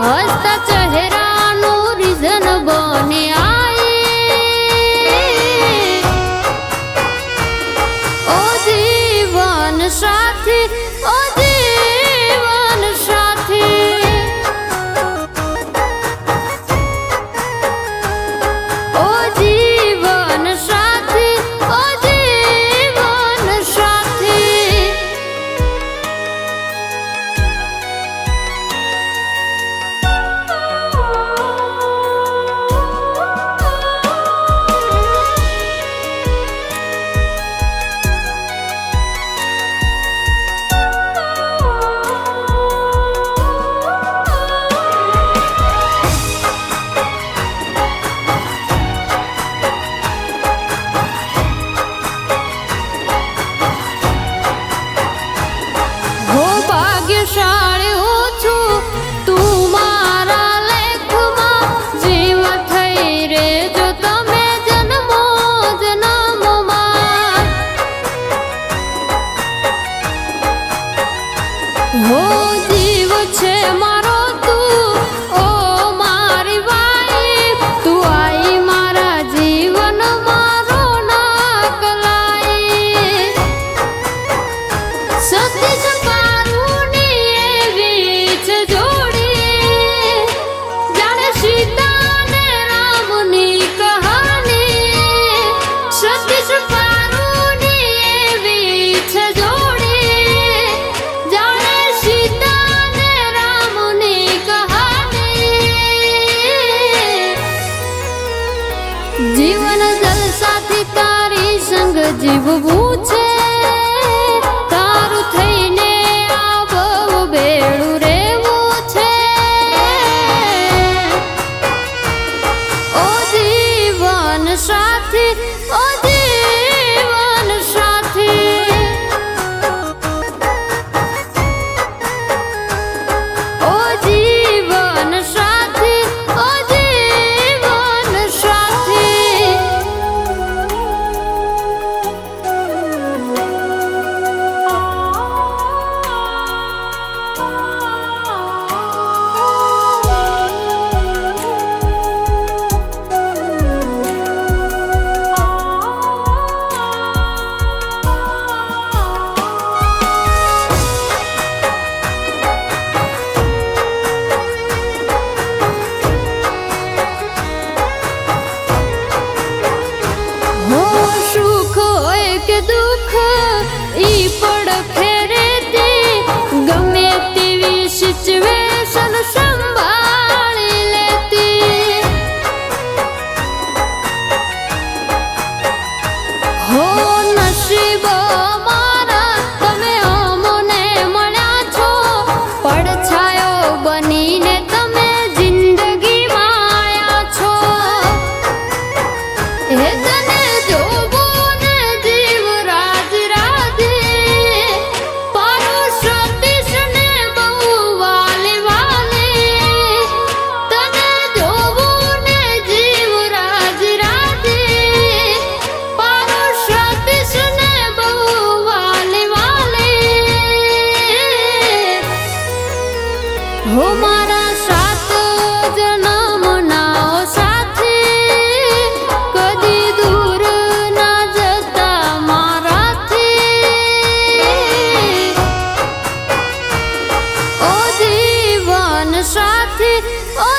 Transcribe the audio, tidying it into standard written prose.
હસતા ચહેરાનું રીઝન બને ઓ જીવન સાથી, ઓ જીવન સાથી, ઓ જીવન સાથી, ઓ જીવન સાથી. ભાગ્યશાળી હું છું તું મારા લેખમાં, જીવ થઈ રેજો તમે જન્મો જન્મમાં. હો જીવ છે મારો તું, ઓ મારી વાઈફ, તું આઈ મારા જીવનમાં રોનક લાઈ. સતીશ જીવન જલસાથી તારી સંગ જીવવું છે, તારું થઈને આ બહુ બેડું રહેવું છે. ઓ જીવન સાથી, ઓ જીવન સાથી, ઓ જીવન સાથી, ઓ જીવન સાથી. સુખ હોય કે દુઃખ ઈ પડખે રહેતી, ગમે તેવી સિચ્યુએશન સંભાળી લેતી. હો નસીબ મારા તમે અમને મળ્યા છો, પડછાયો બનીને તમે જિંદગીમાં આવ્યા છો. હે તને જોવું ને જીવ રાજ રાધે, પારું સતીશ ને બહુ વાલે વાલે. તને જોવું ને જીવ રાજ રાધે, પારું સતીશ ને બહુ વાલે વાલે. હો મારા સાત જન્મના સાથી, કદી દૂર ના જતા મારાથી. ઓ જીવન સાથી, ઓ